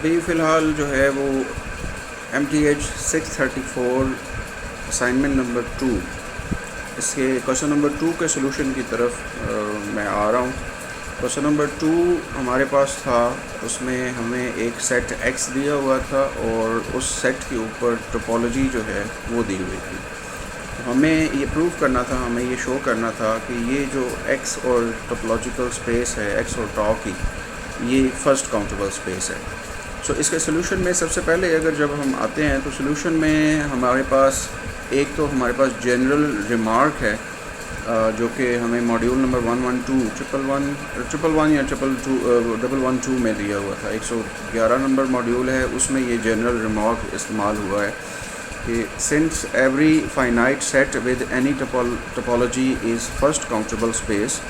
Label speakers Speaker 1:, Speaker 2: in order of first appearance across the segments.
Speaker 1: بھی فی الحال جو ہے وہ MTH 634 اسائنمنٹ نمبر 2 اس کے کوشچن نمبر 2 کے سلوشن کی طرف میں آ رہا ہوں۔ کوشچن نمبر 2 ہمارے پاس تھا، اس میں ہمیں ایک سیٹ ایکس دیا ہوا تھا اور اس سیٹ کے اوپر ٹوپولوجی جو ہے وہ دی ہوئی تھی۔ ہمیں یہ پروو کرنا تھا، ہمیں یہ شو کرنا تھا کہ یہ جو ایکس اور ٹوپولوجیکل اسپیس ہے ایکس اور ٹاؤ کی، یہ فرسٹ کاؤنٹیبل اسپیس ہے۔ سو اس کے سلوشن میں سب سے پہلے اگر جب ہم آتے ہیں تو سلوشن میں ہمارے پاس ایک تو ہمارے پاس جنرل ریمارک ہے جو کہ ہمیں ماڈیول نمبر 112 یا 112 میں دیا ہوا تھا، 111 نمبر ماڈیول ہے، اس میں یہ جنرل ریمارک استعمال ہوا ہے کہ since every finite set with any topology is first countable space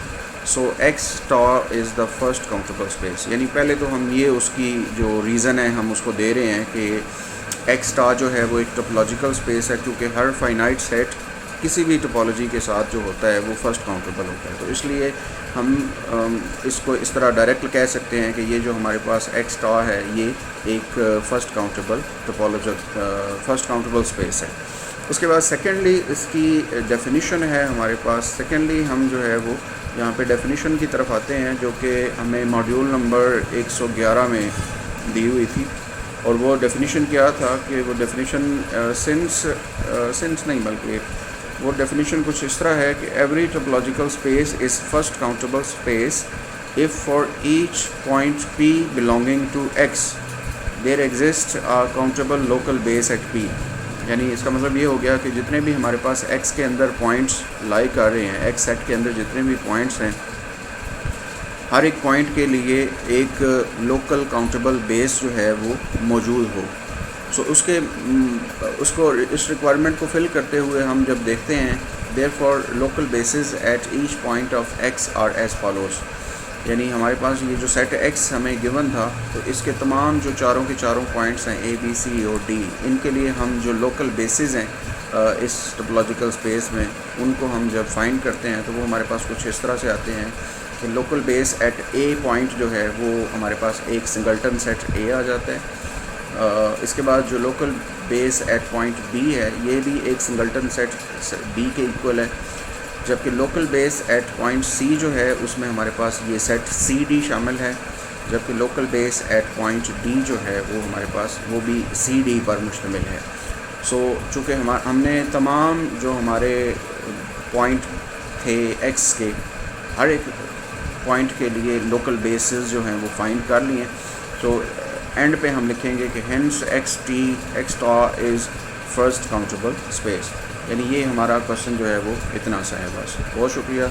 Speaker 1: so x star is the first countable space۔ یعنی پہلے تو ہم یہ اس کی جو ریزن ہے ہم اس کو دے رہے ہیں کہ ایکس اسٹار جو ہے وہ ایک ٹوپولوجیکل اسپیس ہے، کیونکہ ہر فائنائٹ سیٹ کسی بھی ٹوپولوجی کے ساتھ جو ہوتا ہے وہ فرسٹ کاؤنٹیبل ہوتا ہے۔ تو اس لیے ہم اس کو اس طرح ڈائریکٹ کہہ سکتے ہیں کہ یہ جو ہمارے پاس ایکس اسٹار ہے یہ ایک فرسٹ کاؤنٹیبل اسپیس ہے۔ اس کے بعد سیکنڈلی اس کی ڈیفینیشن ہے ہمارے پاس۔ سیکنڈلی ہم جو ہے وہ یہاں پہ ڈیفینیشن کی طرف آتے ہیں جو کہ ہمیں ماڈیول نمبر 111 میں دی ہوئی تھی، اور وہ ڈیفینیشن کیا تھا کہ وہ ڈیفینیشن سنس نہیں بلکہ وہ ڈیفینیشن کچھ اس طرح ہے کہ every topological space is first countable space if for each point P belonging to X there exists a countable local base at P۔ یعنی اس کا مطلب یہ ہو گیا کہ جتنے بھی ہمارے پاس X کے اندر پوائنٹس لائی کر رہے ہیں، X سیٹ کے اندر جتنے بھی پوائنٹس ہیں، ہر ایک پوائنٹ کے لیے ایک لوکل کاؤنٹیبل بیس جو ہے وہ موجود ہو۔ سو اس ریکوائرمنٹ کو فل کرتے ہوئے ہم جب دیکھتے ہیں therefore local bases at each point of X are as follows۔ یعنی ہمارے پاس یہ جو سیٹ ایکس ہمیں گیون تھا، تو اس کے تمام جو چاروں کے چاروں پوائنٹس ہیں A B C اور D، ان کے لیے ہم جو لوکل بیسز ہیں اس ٹوپولوجیکل اسپیس میں، ان کو ہم جب فائنڈ کرتے ہیں تو وہ ہمارے پاس کچھ اس طرح سے آتے ہیں کہ local base at A point جو ہے وہ ہمارے پاس ایک سنگلٹن سیٹ A آ جاتا ہے۔ اس کے بعد جو local base at point B ہے، یہ بھی ایک سنگلٹن سیٹ B کے ایکول ہے، جبکہ local base at point C جو ہے اس میں ہمارے پاس یہ سیٹ CD شامل ہے، جبکہ local base at point D جو ہے وہ ہمارے پاس وہ بھی CD پر مشتمل ہے۔ سو چونکہ ہم نے تمام جو ہمارے پوائنٹ تھے ایکس کے، ہر ایک پوائنٹ کے لیے لوکل بیسز جو ہیں وہ فائنڈ کر لیے، تو اینڈ پہ ہم لکھیں گے کہ hence x star is first countable space. یعنی یہ ہمارا کوشچن جو ہے وہ اتنا سا ہے۔ بس بہت شکریہ۔